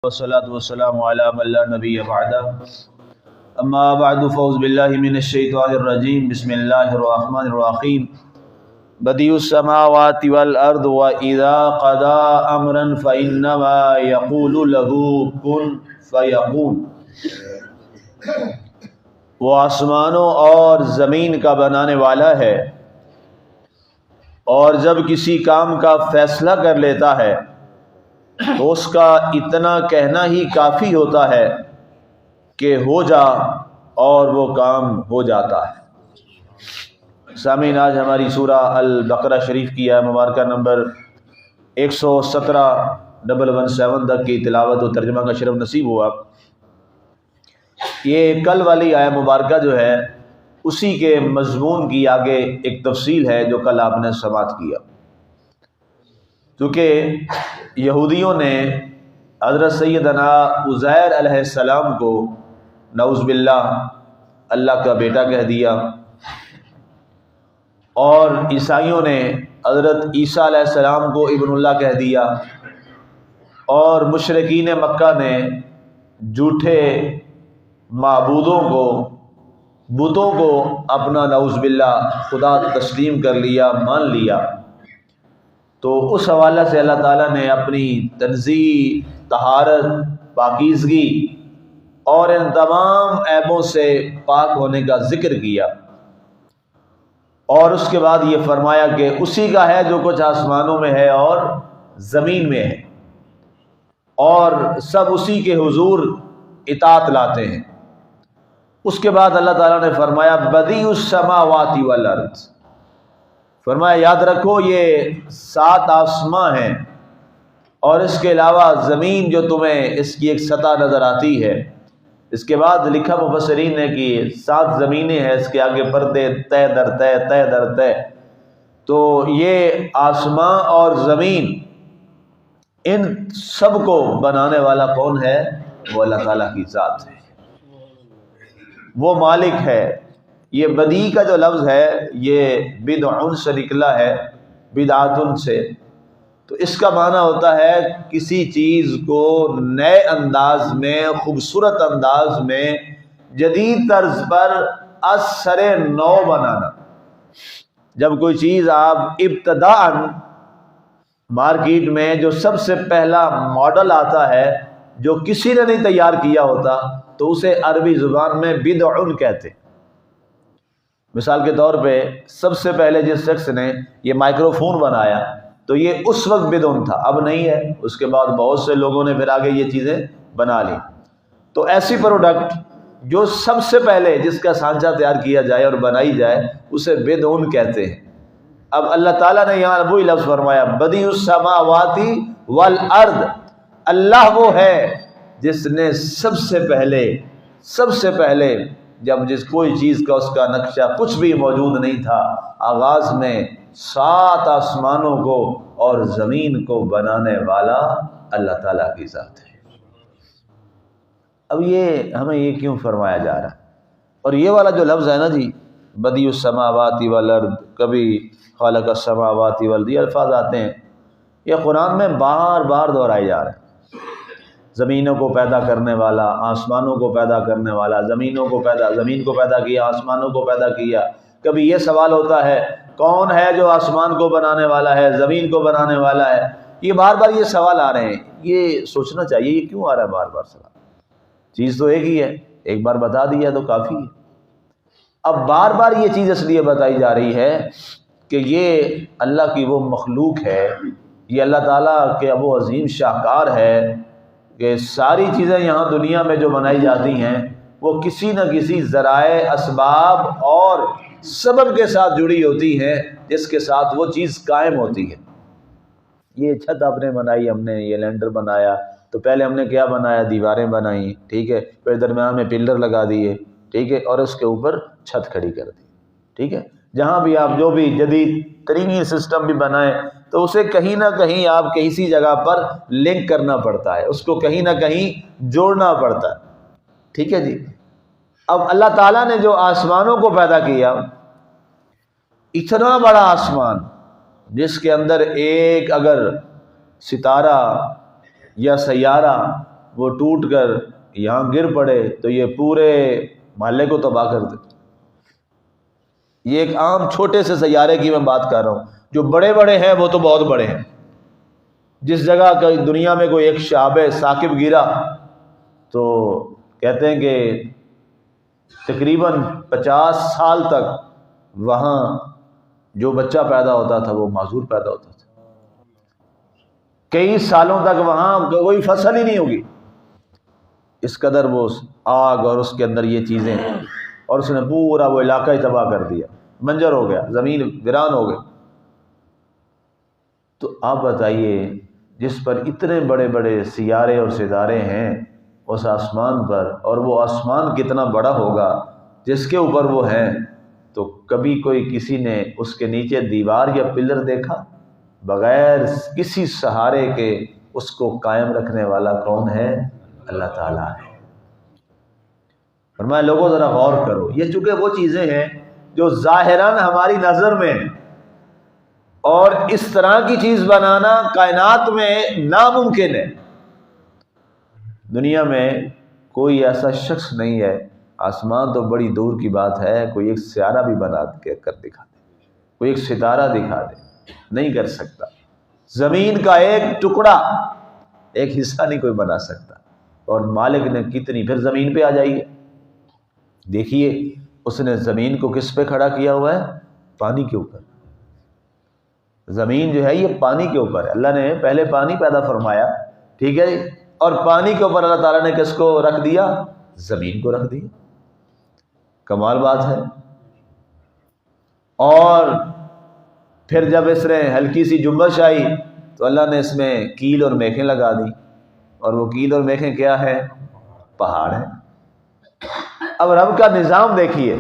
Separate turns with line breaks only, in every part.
والصلاة والسلام على من لا نبي بعده اما بعد فاعوذ باللہ من الشیطان الرجیم بسم اللہ الرحمن الرحیم بدیع السماوات والارض واذا قضى امرا فانما يقول له كن فيكون۔ وہ آسمانوں اور زمین کا بنانے والا ہے، اور جب کسی کام کا فیصلہ کر لیتا ہے تو اس کا اتنا کہنا ہی کافی ہوتا ہے کہ ہو جا، اور وہ کام ہو جاتا ہے۔ سامعین، آج ہماری سورہ البقرہ شریف کی آیہ مبارکہ نمبر 117 تک کی تلاوت و ترجمہ کا شرف نصیب ہوا۔ یہ کل والی آیہ مبارکہ جو ہے اسی کے مضمون کی آگے ایک تفصیل ہے جو کل آپ نے سماعت کیا۔ کیونکہ یہودیوں نے حضرت سیدنا عزیر علیہ السلام کو نعوذ باللہ اللہ کا بیٹا کہہ دیا، اور عیسائیوں نے حضرت عیسیٰ علیہ السلام کو ابن اللہ کہہ دیا، اور مشرکین مکہ نے جھوٹے معبودوں کو، بتوں کو اپنا نعوذ باللہ خدا تسلیم کر لیا، مان لیا۔ تو اس حوالے سے اللہ تعالیٰ نے اپنی تنزیہ، طہارت، پاکیزگی اور ان تمام عیبوں سے پاک ہونے کا ذکر کیا، اور اس کے بعد یہ فرمایا کہ اسی کا ہے جو کچھ آسمانوں میں ہے اور زمین میں ہے، اور سب اسی کے حضور اطاعت لاتے ہیں۔ اس کے بعد اللہ تعالیٰ نے فرمایا بدیع السماوات والارض، فرمایا یاد رکھو یہ 7 آسماں ہیں، اور اس کے علاوہ زمین جو تمہیں اس کی ایک سطح نظر آتی ہے۔ اس کے بعد لکھا مفسرین نے کہ 7 زمینیں ہیں، اس کے آگے پردے تہ در تہ، تہ در تہ۔ تو یہ آسماں اور زمین، ان سب کو بنانے والا کون ہے؟ وہ اللہ تعالیٰ کی ذات ہے، وہ مالک ہے۔ یہ بدیع کا جو لفظ ہے یہ بدع سے نکلا ہے، بدعۃ سے۔ تو اس کا معنی ہوتا ہے کسی چیز کو نئے انداز میں، خوبصورت انداز میں، جدید طرز پر از سر نو بنانا۔ جب کوئی چیز آپ ابتداءً مارکیٹ میں جو سب سے پہلا ماڈل آتا ہے جو کسی نے نہیں تیار کیا ہوتا، تو اسے عربی زبان میں بدع کہتے ہیں۔ مثال کے طور پہ سب سے پہلے جس شخص نے یہ مائکرو فون بنایا تو یہ اس وقت بدع تھا، اب نہیں ہے۔ اس کے بعد بہت سے لوگوں نے پھر آگے یہ چیزیں بنا لی۔ تو ایسی پروڈکٹ جو سب سے پہلے جس کا سانچہ تیار کیا جائے اور بنائی جائے اسے بدع کہتے ہیں۔ اب اللہ تعالیٰ نے یہاں وہی لفظ فرمایا بدیع السماوات والارض، اللہ وہ ہے جس نے سب سے پہلے جب کوئی چیز کا، اس کا نقشہ کچھ بھی موجود نہیں تھا، آغاز میں 7 آسمانوں کو اور زمین کو بنانے والا اللہ تعالیٰ کی ذات ہے۔ اب یہ ہمیں یہ کیوں فرمایا جا رہا ہے؟ اور یہ والا جو لفظ ہے نا جی، بدیع السماوات والارض، کبھی خالق السماوات والارض، یہ الفاظ آتے ہیں، یہ قرآن میں بار بار دہرائے جا رہے ہیں۔ زمینوں کو پیدا کرنے والا، آسمانوں کو پیدا کرنے والا، زمین کو پیدا کیا، آسمانوں کو پیدا کیا۔ کبھی یہ سوال ہوتا ہے کون ہے جو آسمان کو بنانے والا ہے، زمین کو بنانے والا ہے؟ یہ بار بار یہ سوال آ رہے ہیں، یہ سوچنا چاہیے یہ کیوں آ رہا ہے بار بار سوال؟ چیز تو ایک ہی ہے، ایک بار بتا دیا تو کافی ہے۔ اب بار بار یہ چیز اس لیے بتائی جا رہی ہے کہ یہ اللہ کی وہ مخلوق ہے، یہ اللہ تعالیٰ کے وہ عظیم شاہکار ہے کہ ساری چیزیں یہاں دنیا میں جو بنائی جاتی ہیں وہ کسی نہ کسی ذرائع، اسباب اور سبب کے ساتھ جڑی ہوتی ہیں، جس کے ساتھ وہ چیز قائم ہوتی ہے۔ یہ چھت آپ نے بنائی، ہم نے یہ لینڈر بنایا، تو پہلے ہم نے کیا بنایا؟ دیواریں بنائیں، ٹھیک ہے، پھر درمیان میں پلر لگا دیے، ٹھیک ہے، اور اس کے اوپر چھت کھڑی کر دی، ٹھیک ہے۔ جہاں بھی آپ جو بھی جدید ترین سسٹم بھی بنائیں تو اسے کہیں نہ کہیں آپ کسی جگہ پر لنک کرنا پڑتا ہے، اس کو کہیں نہ کہیں جوڑنا پڑتا ہے، ٹھیک ہے جی۔ اب اللہ تعالیٰ نے جو آسمانوں کو پیدا کیا، اتنا بڑا آسمان جس کے اندر ایک اگر ستارہ یا سیارہ وہ ٹوٹ کر یہاں گر پڑے تو یہ پورے محلے کو تباہ کر دے۔ یہ ایک عام چھوٹے سے سیارے کی میں بات کر رہا ہوں، جو بڑے بڑے ہیں وہ تو بہت بڑے ہیں۔ جس جگہ کا دنیا میں کوئی ایک شہاب ثاقب گرا تو کہتے ہیں کہ تقریباً 50 سال تک وہاں جو بچہ پیدا ہوتا تھا وہ معذور پیدا ہوتا تھا، کئی سالوں تک وہاں کوئی فصل ہی نہیں ہوگی، اس قدر وہ آگ اور اس کے اندر یہ چیزیں، اور اس نے پورا وہ علاقہ ہی تباہ کر دیا، منجر ہو گیا، زمین ویران ہو گئی۔ تو آپ بتائیے جس پر اتنے بڑے بڑے سیارے اور ستارے ہیں اس آسمان پر، اور وہ آسمان کتنا بڑا ہوگا جس کے اوپر وہ ہیں، تو کبھی کوئی کسی نے اس کے نیچے دیوار یا پلر دیکھا؟ بغیر کسی سہارے کے اس کو قائم رکھنے والا کون ہے؟ اللہ تعالیٰ ہے۔ فرمایا لوگوں ذرا غور کرو، یہ چونکہ وہ چیزیں ہیں جو ظاہراً ہماری نظر میں، اور اس طرح کی چیز بنانا کائنات میں ناممکن ہے۔ دنیا میں کوئی ایسا شخص نہیں ہے، آسمان تو بڑی دور کی بات ہے، کوئی ایک سیارہ بھی بنا کر دکھا دے، کوئی ایک ستارہ دکھا دے، نہیں کر سکتا۔ زمین کا ایک ٹکڑا، ایک حصہ نہیں کوئی بنا سکتا، اور مالک نے کتنی، پھر زمین پہ آ جائیے، دیکھیے اس نے زمین کو کس پہ کھڑا کیا ہوا ہے؟ پانی کے اوپر۔ زمین جو ہے یہ پانی کے اوپر ہے، اللہ نے پہلے پانی پیدا فرمایا، ٹھیک ہے، اور پانی کے اوپر اللہ تعالیٰ نے کس کو رکھ دیا؟ زمین کو رکھ دیا۔ کمال بات ہے۔ اور پھر جب اس نے ہلکی سی جنبش آئی تو اللہ نے اس میں کیل اور میخیں لگا دی، اور وہ کیل اور میخیں کیا ہے؟ پہاڑ ہے۔ اب رب کا نظام دیکھیے،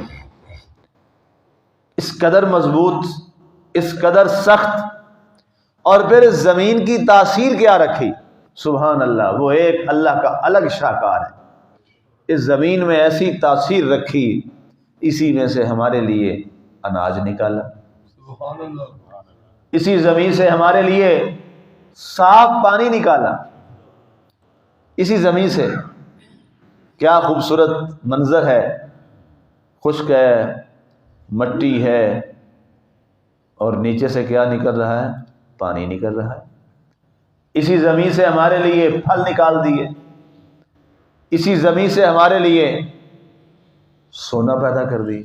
اس قدر مضبوط، اس قدر سخت، اور پھر زمین کی تاثیر کیا رکھی؟ سبحان اللہ، وہ ایک اللہ کا الگ شاہکار ہے۔ اس زمین میں ایسی تاثیر رکھی، اسی میں سے ہمارے لیے اناج نکالا، سبحان اللہ، اسی زمین سے ہمارے لیے صاف پانی نکالا، اسی زمین سے۔ کیا خوبصورت منظر ہے، خشک ہے، مٹی ہے، اور نیچے سے کیا نکل رہا ہے؟ پانی نکل رہا ہے۔ اسی زمین سے ہمارے لیے پھل نکال دیے، اسی زمین سے ہمارے لیے سونا پیدا کر دی،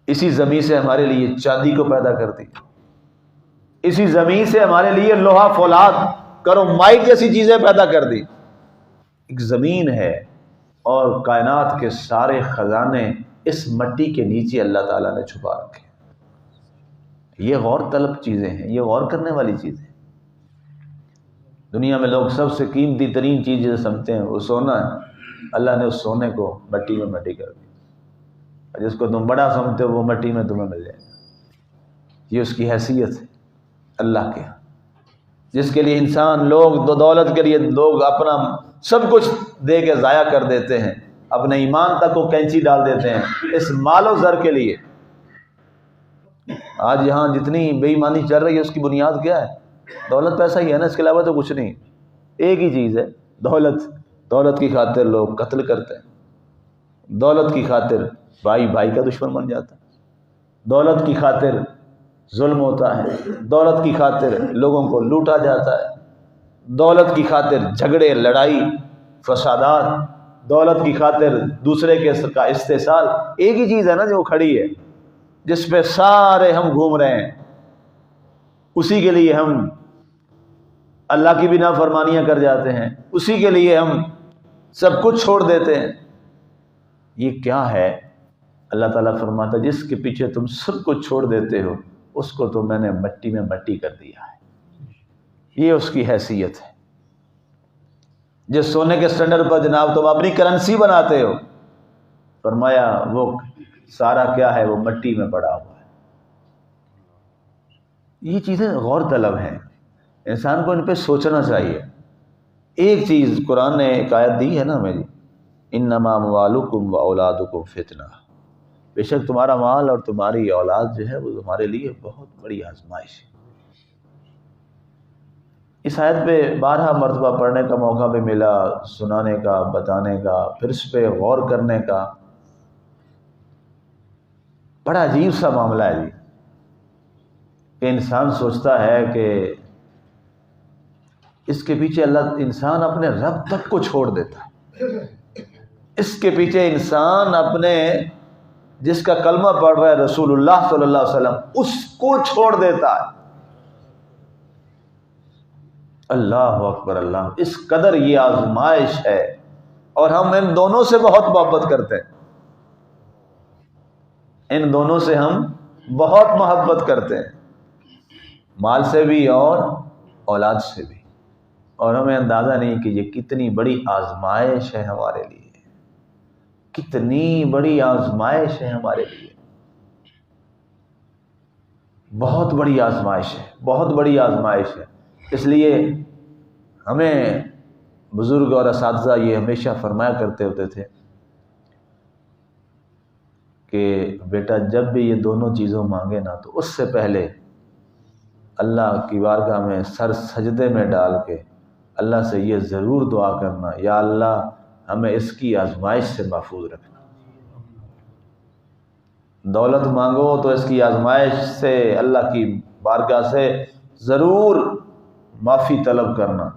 اسی زمین سے ہمارے لیے چاندی کو پیدا کر دی، اسی زمین سے ہمارے لیے لوہا فولاد کرومائٹ جیسی چیزیں پیدا کر دی۔ ایک زمین ہے، اور کائنات کے سارے خزانے اس مٹی کے نیچے اللہ تعالیٰ نے چھپا رکھے۔ یہ غور طلب چیزیں ہیں، یہ غور کرنے والی چیزیں ہیں۔ دنیا میں لوگ سب سے قیمتی ترین چیز جو سمجھتے ہیں وہ سونا ہے، اللہ نے اس سونے کو مٹی میں مٹی کر دی، جس کو تم بڑا سمجھتے ہو وہ مٹی میں تمہیں مل جائے گا۔ یہ اس کی حیثیت ہے اللہ کے ہاں، جس کے لیے انسان، لوگ دولت کے لیے لوگ اپنا سب کچھ دے کے ضائع کر دیتے ہیں، اپنے ایمان تک کو کینچی ڈال دیتے ہیں اس مال و زر کے لیے۔ آج یہاں جتنی بے ایمانی چل رہی ہے اس کی بنیاد کیا ہے؟ دولت پیسہ ہی ہے نا، اس کے علاوہ تو کچھ نہیں، ایک ہی چیز ہے دولت۔ دولت کی خاطر لوگ قتل کرتے ہیں، دولت کی خاطر بھائی بھائی کا دشمن بن جاتا ہے، دولت کی خاطر ظلم ہوتا ہے، دولت کی خاطر لوگوں کو لوٹا جاتا ہے، دولت کی خاطر جھگڑے، لڑائی، فسادات، دولت کی خاطر دوسرے کے کا استحصال۔ ایک ہی چیز ہے نا جو کھڑی ہے، جس پہ سارے ہم گھوم رہے ہیں، اسی کے لیے ہم اللہ کی بھی نافرمانیاں کر جاتے ہیں، اسی کے لیے ہم سب کچھ چھوڑ دیتے ہیں۔ یہ کیا ہے؟ اللہ تعالیٰ فرماتا ہے جس کے پیچھے تم سب کچھ چھوڑ دیتے ہو اس کو تو میں نے مٹی میں مٹی کر دیا ہے۔ یہ اس کی حیثیت ہے۔ جس سونے کے سٹینڈرڈ پر جناب تم اپنی کرنسی بناتے ہو، فرمایا وہ سارا کیا ہے؟ وہ مٹی میں پڑا ہوا ہے۔ یہ چیزیں غور طلب ہیں، انسان کو ان پہ سوچنا چاہیے۔ ایک چیز قرآن نے ایک آیت دی ہے نا ہمیں، انما اموالکم واولادکم فتنہ، بے شک تمہارا مال اور تمہاری اولاد جو ہے وہ تمہارے لیے بہت بڑی آزمائش ہے۔ اس آیت پہ 12 مرتبہ پڑھنے کا موقع بھی ملا، سنانے کا، بتانے کا، پھر اس پہ غور کرنے کا۔ بڑا عجیب سا معاملہ ہے جی کہ انسان سوچتا ہے کہ اس کے پیچھے انسان اپنے رب تک کو چھوڑ دیتا ہے، اس کے پیچھے انسان اپنے جس کا کلمہ پڑھ رہا ہے رسول اللہ صلی اللہ علیہ وسلم اس کو چھوڑ دیتا ہے۔ اللہ اکبر اللہ، اس قدر یہ آزمائش ہے، اور ہم ان دونوں سے بہت محبت کرتے ہیں، ان دونوں سے ہم بہت محبت کرتے ہیں، مال سے بھی اور اولاد سے بھی، اور ہمیں اندازہ نہیں کہ یہ کتنی بڑی آزمائش ہے ہمارے لیے، کتنی بڑی آزمائش ہے ہمارے لیے، بہت بڑی آزمائش ہے، بہت بڑی آزمائش ہے۔ اس لیے ہمیں بزرگ اور اساتذہ یہ ہمیشہ فرمایا کرتے ہوتے تھے کہ بیٹا جب بھی یہ دونوں چیزوں مانگے نا تو اس سے پہلے اللہ کی بارگاہ میں سر سجدے میں ڈال کے اللہ سے یہ ضرور دعا کرنا، یا اللہ ہمیں اس کی آزمائش سے محفوظ رکھنا۔ دولت مانگو تو اس کی آزمائش سے اللہ کی بارگاہ سے ضرور معافی طلب کرنا،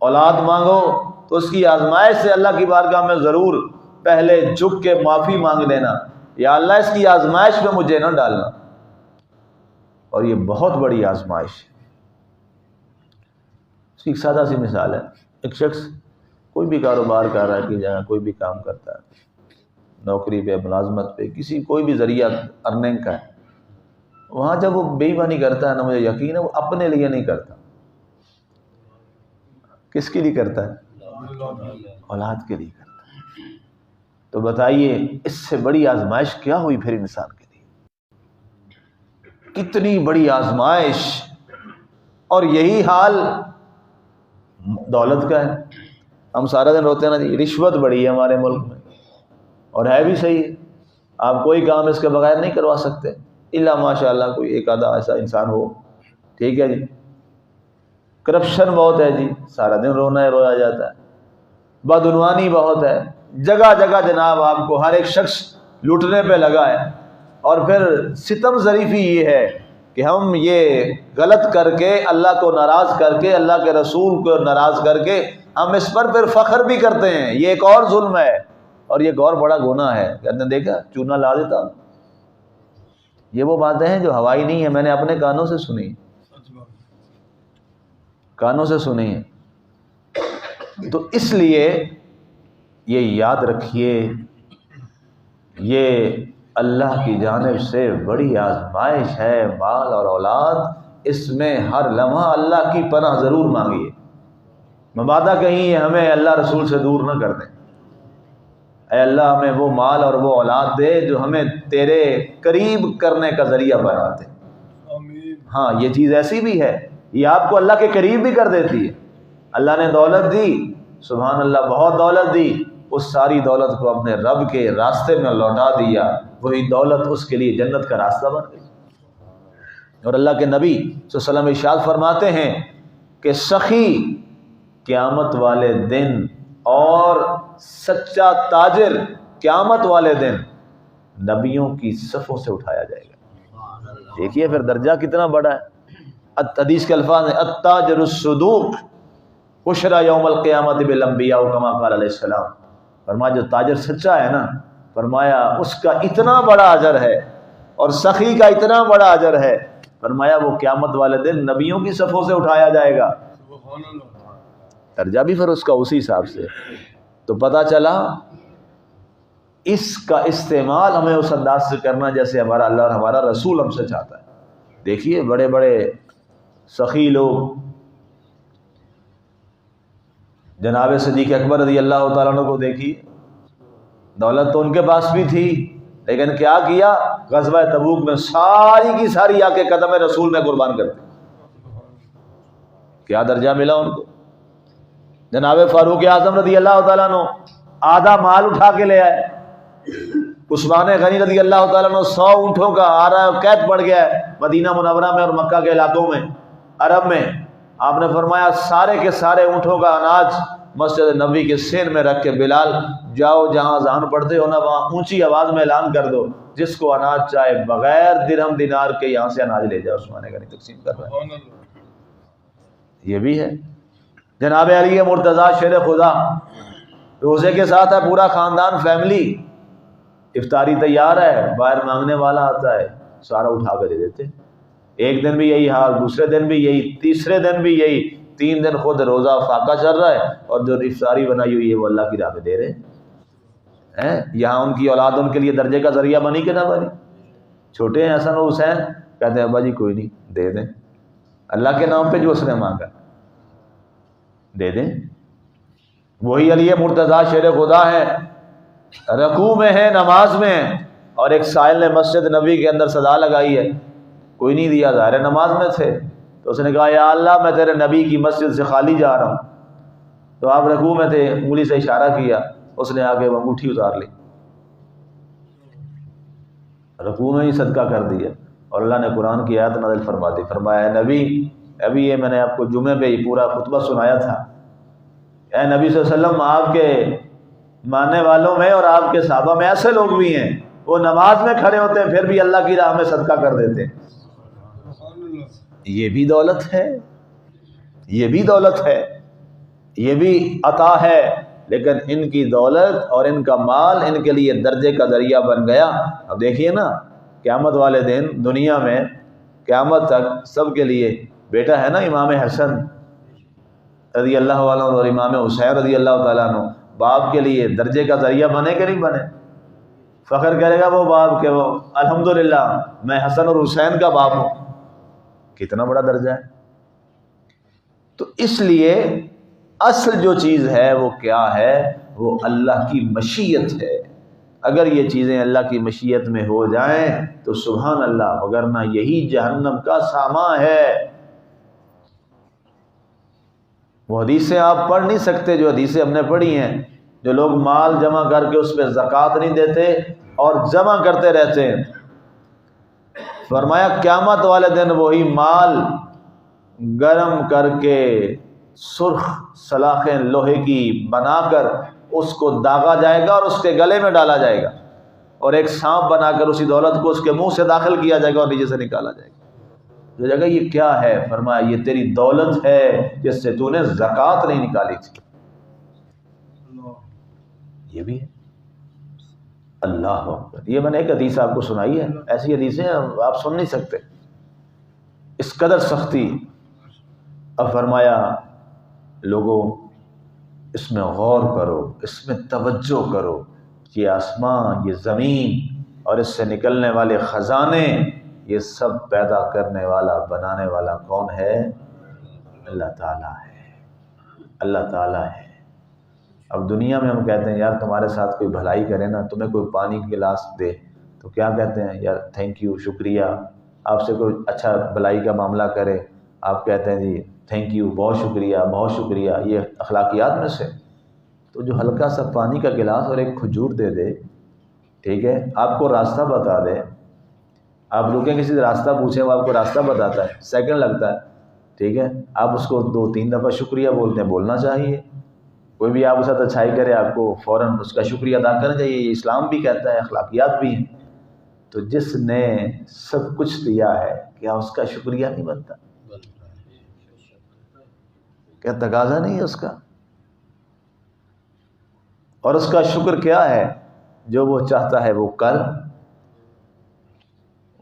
اولاد مانگو تو اس کی آزمائش سے اللہ کی بارگاہ میں ضرور پہلے جھک کے معافی مانگ لینا، یا اللہ اس کی آزمائش میں مجھے نہ ڈالنا۔ اور یہ بہت بڑی آزمائش ہے۔ اس کی ایک سادہ سی مثال ہے، ایک شخص کوئی بھی کاروبار کر رہا ہے کہ جہاں کوئی بھی کام کرتا ہے، نوکری پہ، ملازمت پہ، کسی کوئی بھی ذریعہ ارننگ کا ہے، وہاں جب وہ بے ایمانی کرتا ہے نا، مجھے یقین ہے وہ اپنے لیے نہیں کرتا، کس کے لیے کرتا ہے؟ اولاد کے لیے کرتا ہے۔ تو بتائیے اس سے بڑی آزمائش کیا ہوئی پھر انسان کے لیے؟ کتنی بڑی آزمائش! اور یہی حال دولت کا ہے۔ ہم سارا دن روتے ہیں نا جی رشوت بڑی ہے ہمارے ملک میں، اور ہے بھی صحیح ہے، آپ کوئی کام اس کے بغیر نہیں کروا سکتے، الا ماشاء اللہ کوئی ایک آدھا ایسا انسان ہو، ٹھیک ہے جی۔ کرپشن بہت ہے جی، سارا دن رونا ہے، رویا جاتا ہے، بدعنوانی بہت ہے، جگہ جگہ جناب آپ کو ہر ایک شخص لوٹنے پہ لگا ہے۔ اور پھر ستم ظریفی یہ ہے کہ ہم یہ غلط کر کے، اللہ کو ناراض کر کے، اللہ کے رسول کو ناراض کر کے ہم اس پر پھر فخر بھی کرتے ہیں۔ یہ ایک اور ظلم ہے، اور یہ ایک اور بڑا گناہ ہے۔ کہتے ہیں دیکھا چونا لا دیتا۔ یہ وہ باتیں ہیں جو ہوائی نہیں ہے، میں نے اپنے کانوں سے سنی، کانوں سے سنی ہے۔ تو اس لیے یہ یاد رکھیے، یہ اللہ کی جانب سے بڑی آزمائش ہے، مال اور اولاد، اس میں ہر لمحہ اللہ کی پناہ ضرور مانگیے، مبادا کہیں یہ ہمیں اللہ رسول سے دور نہ کر دیں۔ اے اللہ ہمیں وہ مال اور وہ اولاد دے جو ہمیں تیرے قریب کرنے کا ذریعہ بناتے۔ ہاں یہ چیز ایسی بھی ہے، یہ آپ کو اللہ کے قریب بھی کر دیتی ہے۔ اللہ نے دولت دی، سبحان اللہ، بہت دولت دی، اس ساری دولت کو اپنے رب کے راستے میں لوٹا دیا، وہی دولت اس کے لیے جنت کا راستہ بن گئی۔ اور اللہ کے نبی صلی اللہ علیہ وسلم ارشاد فرماتے ہیں کہ سخی قیامت والے دن اور سچا تاجر قیامت والے دن نبیوں کی صفوں سے اٹھایا جائے گا۔ دیکھیے پھر درجہ کتنا بڑا ہے۔ حدیث کے الفاظ ہیں التاجر الصدوق حشر یوم القیامت بالانبیاء کما قال علیہ السلام۔ فرمایا جو تاجر سچا ہے نا، فرمایا اس کا اتنا بڑا اجر ہے، اور سخی کا اتنا بڑا اجر ہے، فرمایا وہ قیامت والے دن نبیوں کی صفوں سے اٹھایا جائے گا۔ درجہ بھی پھر اس کا اسی حساب سے۔ تو پتہ چلا اس کا استعمال ہمیں اس انداز سے کرنا جیسے ہمارا اللہ اور ہمارا رسول ہم سے چاہتا ہے۔ دیکھیے بڑے بڑے سخی لوگ، جناب صدیق اکبر رضی اللہ تعالیٰ عنہ کو دیکھیے، دولت تو ان کے پاس بھی تھی، لیکن کیا کیا؟ غزوہ تبوک میں ساری کی ساری آ کے قدم رسول میں قربان کرتے۔ کیا درجہ ملا ان کو۔ جناب فاروق اعظم رضی اللہ تعالیٰ عنہ آدھا مال اٹھا کے لے آئے، عثمان غنی رضی اللہ تعالیٰ عنہ 100 اونٹوں کا آ رہا ہے، قید پڑ گیا ہے مدینہ منورہ میں اور مکہ کے علاقوں میں، عرب میں، آپ نے فرمایا سارے کے سارے اونٹوں کا اناج مسجد نبوی کے سین میں رکھ کے بلال جاؤ جہاں اذان پڑھتے ہو نا وہاں اونچی آواز میں اعلان کر دو جس کو اناج چاہے بغیر درہم دینار کے یہاں سے اناج لے جاؤ، عثمان غنی تقسیم کر رہا ہے۔ یہ بھی ہے جناب علی مرتضیٰ شیر خدا روزے کے ساتھ ہے پورا خاندان فیملی، افطاری تیار ہے، باہر مانگنے والا آتا ہے سارا اٹھا کے دے دیتے، ایک دن بھی یہی حال، دوسرے دن بھی یہی، تیسرے دن بھی یہی، 3 دن خود روزہ فاقہ چل رہا ہے اور جو افطاری بنائی ہوئی ہے وہ اللہ کی راہ میں دے رہے ہیں۔ یہاں ان کی اولاد ان کے لیے درجے کا ذریعہ بنی کہ نہ بنی؟ چھوٹے ہیں حسن و حسین، کہتے ہیں ابا جی کوئی نہیں دے دیں، اللہ کے نام پہ جو اس نے مانگا دے دیں۔ وہی علی مرتضیٰ شیر خدا ہے، رکوع میں ہے، نماز میں ہے، اور ایک سائل نے مسجد نبوی کے اندر صدا لگائی ہے، کوئی نہیں دیا، ظاہر نماز میں تھے، تو اس نے کہا یا اللہ میں تیرے نبی کی مسجد سے خالی جا رہا ہوں، تو آپ رکوع میں تھے، انگلی سے اشارہ کیا، اس نے آگے وہ انگوٹھی اتار لی، رکوع میں ہی صدقہ کر دیا، اور اللہ نے قرآن کی آیت نازل فرما دی، فرمایا اے نبی، ابھی یہ میں نے آپ کو جمعے پہ ہی پورا خطبہ سنایا تھا، اے نبی صلی اللہ علیہ وسلم آپ کے ماننے والوں میں اور آپ کے صحابہ میں ایسے لوگ بھی ہیں وہ نماز میں کھڑے ہوتے ہیں پھر بھی اللہ کی راہ میں صدقہ کر دیتے ہیں۔ یہ بھی دولت ہے، یہ بھی دولت ہے، یہ بھی عطا ہے، لیکن ان کی دولت اور ان کا مال ان کے لیے درجے کا ذریعہ بن گیا۔ اب دیکھیے نا قیامت والے دن دنیا میں قیامت تک سب کے لیے بیٹا ہے نا امام حسن رضی اللہ عنہ اور امام حسین رضی اللہ تعالیٰ عنہ، باپ کے لیے درجے کا ذریعہ بنے کہ نہیں بنے؟ فخر کرے گا وہ باپ کہ وہ الحمدللہ میں حسن اور حسین کا باپ ہوں، کتنا بڑا درجہ ہے۔ تو اس لیے اصل جو چیز ہے وہ کیا ہے؟ وہ اللہ کی مشیت ہے۔ اگر یہ چیزیں اللہ کی مشیت میں ہو جائیں تو سبحان اللہ، وگرنہ یہی جہنم کا سامان ہے۔ وہ حدیثیں آپ پڑھ نہیں سکتے جو حدیثیں ہم نے پڑھی ہیں، جو لوگ مال جمع کر کے اس پہ زکوٰۃ نہیں دیتے اور جمع کرتے رہتے ہیں، فرمایا قیامت والے دن وہی مال گرم کر کے سرخ سلاخیں لوہے کی بنا کر اس کو داغا جائے گا اور اس کے گلے میں ڈالا جائے گا، اور ایک سانپ بنا کر اسی دولت کو اس کے منہ سے داخل کیا جائے گا اور نیچے سے نکالا جائے گا۔ جو جگہ یہ کیا ہے؟ فرمایا یہ تیری دولت ہے جس سے تو نے زکوٰۃ نہیں نکالی تھی۔ یہ بھی ہے، اللہ اکبر۔ یہ میں نے ایک حدیث آپ کو سنائی ہے، ایسی حدیثیں آپ سن نہیں سکتے، اس قدر سختی۔ اب فرمایا لوگوں اس میں غور کرو، اس میں توجہ کرو، یہ آسمان، یہ زمین اور اس سے نکلنے والے خزانے، یہ سب پیدا کرنے والا بنانے والا کون ہے؟ اللہ تعالیٰ ہے، اللہ تعالیٰ ہے۔ اب دنیا میں ہم کہتے ہیں یار تمہارے ساتھ کوئی بھلائی کرے نا، تمہیں کوئی پانی کی گلاس دے تو کیا کہتے ہیں؟ یار تھینک یو، شکریہ۔ آپ سے کوئی اچھا بھلائی کا معاملہ کرے، آپ کہتے ہیں جی تھینک یو، بہت شکریہ، بہت شکریہ۔ یہ اخلاقیات میں سے تو جو ہلکا سا پانی کا گلاس اور ایک کھجور دے دے، ٹھیک ہے، آپ کو راستہ بتا دے، آپ رکیں کسی سے راستہ پوچھیں وہ آپ کو راستہ بتاتا ہے، سیکنڈ لگتا ہے، ٹھیک ہے، آپ اس کو 2-3 دفعہ شکریہ بولتے ہیں، بولنا چاہیے۔ کوئی بھی آپ کے ساتھ اچھائی کرے آپ کو فوراً اس کا شکریہ ادا کرنا چاہیے، یہ اسلام بھی کہتا ہے، اخلاقیات بھی ہیں۔ تو جس نے سب کچھ دیا ہے کیا اس کا شکریہ نہیں بنتا؟ کیا تقاضا نہیں ہے اس کا؟ اور اس کا شکر کیا ہے؟ جو وہ چاہتا ہے وہ کر،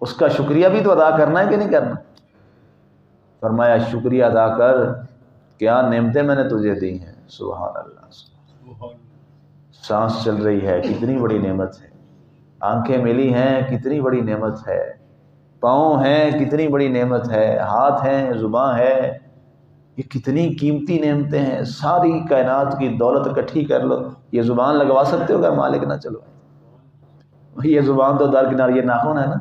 اس کا شکریہ بھی تو ادا کرنا ہے کہ نہیں کرنا؟ فرمایا شکریہ ادا کر، کیا نعمتیں میں نے تجھے دی ہیں، سبحان اللہ۔ سانس چل رہی ہے کتنی بڑی نعمت ہے، آنکھیں ملی ہیں کتنی بڑی نعمت ہے، پاؤں ہیں کتنی بڑی نعمت ہے، ہاتھ ہیں، زباں ہے، یہ کتنی قیمتی نعمتیں ہیں۔ ساری کائنات کی دولت اکٹھی کر لو، یہ زبان لگوا سکتے ہو اگر مالک نہ چلوائے؟ یہ زبان تو درکنار، یہ ناخن ہے نا،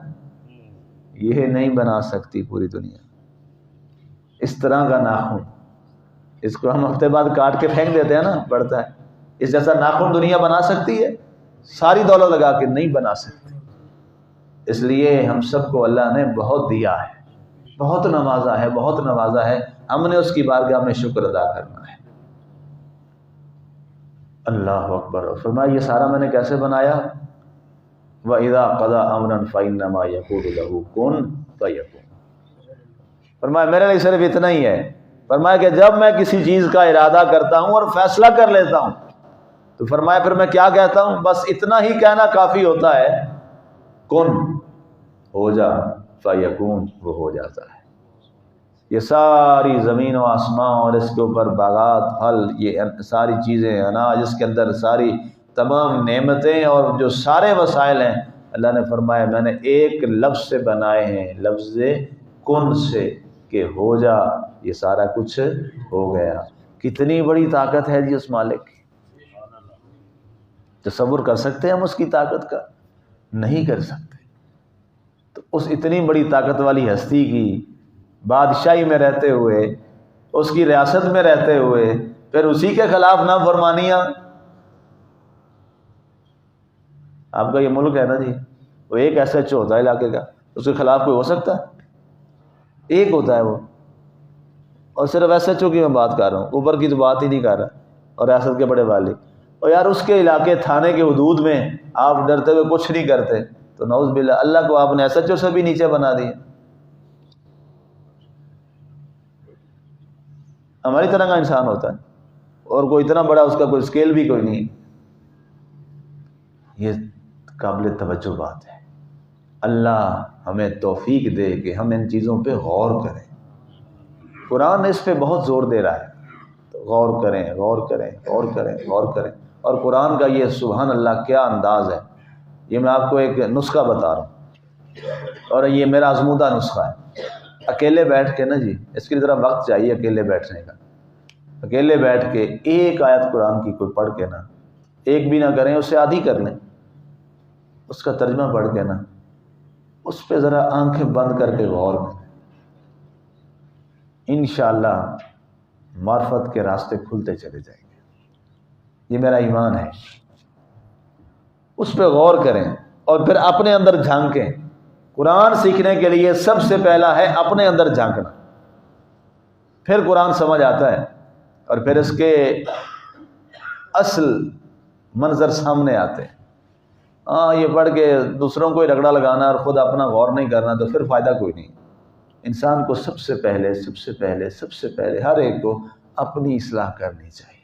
یہ نہیں بنا سکتی پوری دنیا۔ اس طرح کا ناخن، اس کو ہم ہفتے بعد کاٹ کے پھینک دیتے ہیں نا، پڑتا ہے، اس جیسا ناخن دنیا بنا سکتی ہے؟ ساری دولت لگا کے نہیں بنا سکتی۔ اس لیے ہم سب کو اللہ نے بہت دیا ہے، بہت نوازا ہے، بہت نوازا ہے، ہم نے اس کی بارگاہ میں شکر ادا کرنا ہے۔ اللہ اکبر۔ فرمایا یہ سارا میں نے کیسے بنایا؟ وَإِذَا قَضَىٰ أَمْرًا فَإِنَّمَا يَقُولُ لَهُ كُن فَيَكُونُ۔ فرمایا میرے لیے صرف اتنا ہی ہے، فرمایا کہ جب میں کسی چیز کا ارادہ کرتا ہوں اور فیصلہ کر لیتا ہوں تو فرمایا پھر میں کیا کہتا ہوں؟ بس اتنا ہی کہنا کافی ہوتا ہے، کن، ہو جا، فیکون، وہ ہو جاتا ہے۔ یہ ساری زمین و آسمان اور اس کے اوپر باغات، پھل، یہ ساری چیزیں، اناج، اس کے اندر ساری تمام نعمتیں اور جو سارے وسائل ہیں، اللہ نے فرمایا میں نے ایک لفظ سے بنائے ہیں، لفظ کن سے، کہ ہو جا، یہ سارا کچھ ہو گیا۔ کتنی بڑی طاقت ہے جی اس مالک کی، تصور کر سکتے ہیں ہم اس کی طاقت کا؟ نہیں کر سکتے۔ تو اس اتنی بڑی طاقت والی ہستی کی بادشاہی میں رہتے ہوئے، اس کی ریاست میں رہتے ہوئے، پھر اسی کے خلاف نافرمانیاں۔ آپ کا یہ ملک ہے نا جی، وہ ایک ایسا ایچ او ہوتا ہے علاقے کا، اس کے خلاف کوئی ہو سکتا ہے؟ ایک ہوتا ہے وہ، اور صرف ایس ایچ او کی میں بات کر رہا ہوں، اوپر کی تو بات ہی نہیں کر رہا، اور ریاست کے بڑے والی۔ اور یار اس کے علاقے تھانے کے حدود میں آپ ڈرتے ہوئے کچھ نہیں کرتے، تو نعوذ باللہ، اللہ کو آپ نے ایس ایچ او سے بھی نیچے بنا دیا۔ ہماری طرح کا انسان ہوتا ہے، اور کوئی اتنا بڑا اس کا کوئی اسکیل بھی کوئی نہیں۔ یہ قابل توجہ بات ہے۔ اللہ ہمیں توفیق دے کہ ہم ان چیزوں پہ غور کریں۔ قرآن اس پہ بہت زور دے رہا ہے، تو غور کریں، غور کریں، غور کریں، غور کریں۔ اور قرآن کا یہ سبحان اللہ کیا انداز ہے۔ یہ میں آپ کو ایک نسخہ بتا رہا ہوں، اور یہ میرا آزمودہ نسخہ ہے۔ اکیلے بیٹھ کے نا جی، اس کے لیے ذرا وقت چاہیے اکیلے بیٹھنے کا۔ اکیلے بیٹھ کے ایک آیت قرآن کی کوئی پڑھ کے نا، ایک بھی نہ کریں، اس سے آدھی کر لیں، اس کا ترجمہ پڑھ کے نا، اس پہ ذرا آنکھیں بند کر کے غور کریں، انشاءاللہ معرفت کے راستے کھلتے چلے جائیں گے۔ یہ میرا ایمان ہے۔ اس پہ غور کریں اور پھر اپنے اندر جھانکیں۔ قرآن سیکھنے کے لیے سب سے پہلا ہے اپنے اندر جھانکنا، پھر قرآن سمجھ آتا ہے، اور پھر اس کے اصل منظر سامنے آتے ہیں۔ ہاں یہ پڑھ کے دوسروں کو ہی رگڑا لگانا اور خود اپنا غور نہیں کرنا تو پھر فائدہ کوئی نہیں۔ انسان کو سب سے پہلے ہر ایک کو اپنی اصلاح کرنی چاہیے۔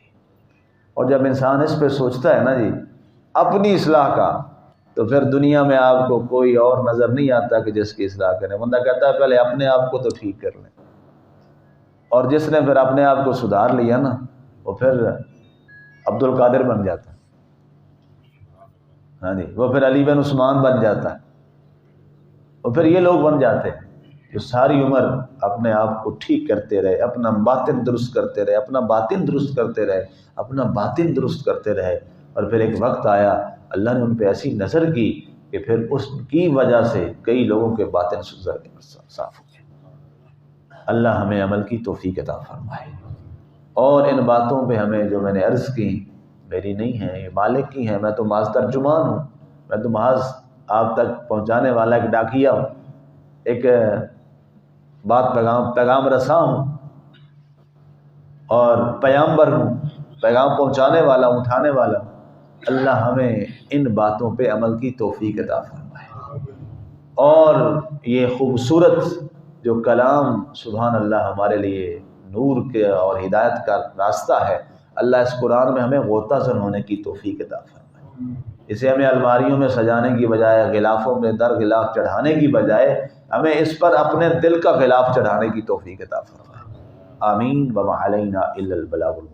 اور جب انسان اس پہ سوچتا ہے نا جی اپنی اصلاح کا، تو پھر دنیا میں آپ کو کوئی اور نظر نہیں آتا کہ جس کی اصلاح کریں۔ بندہ کہتا ہے پہلے اپنے آپ کو تو ٹھیک کر لیں، اور جس نے پھر اپنے آپ کو سدھار لیا نا، وہ پھر عبد القادر بن جاتا ہے، ہاں جی، وہ پھر علی بن عثمان بن جاتا ہے، وہ پھر یہ لوگ بن جاتے ہیں جو ساری عمر اپنے آپ کو ٹھیک کرتے رہے، اپنا باطن درست کرتے رہے، اپنا باطن درست کرتے رہے، اپنا باطن درست کرتے رہے، اور پھر ایک وقت آیا اللہ نے ان پہ ایسی نظر کی کہ پھر اس کی وجہ سے کئی لوگوں کے باطن صاف ہو گئے۔ اللہ ہمیں عمل کی توفیق عطا فرمائے۔ اور ان باتوں پہ ہمیں جو میں نے عرض کی میری نہیں ہیں، یہ مالک کی ہیں، میں تو محض ترجمان ہوں، میں تو محض آپ تک پہنچانے والا ایک ڈاکیہ ہوں، ایک پیغام رساں ہوں، اور پیامبر ہوں، پیغام پہنچانے والا ہوں، اٹھانے والا ہوں۔ اللہ ہمیں ان باتوں پہ عمل کی توفیق عطا فرمائے۔ اور یہ خوبصورت جو کلام سبحان اللہ ہمارے لیے نور کے اور ہدایت کا راستہ ہے، اللہ اس قرآن میں ہمیں غوطہ زن ہونے کی توفیق عطا فرمائے۔ اسے ہمیں الماریوں میں سجانے کی بجائے، غلافوں میں در غلاف چڑھانے کی بجائے، ہمیں اس پر اپنے دل کا غلاف چڑھانے کی توفیق عطا فرمائے۔ آمین۔ وما علینا الا البلاغ المبین۔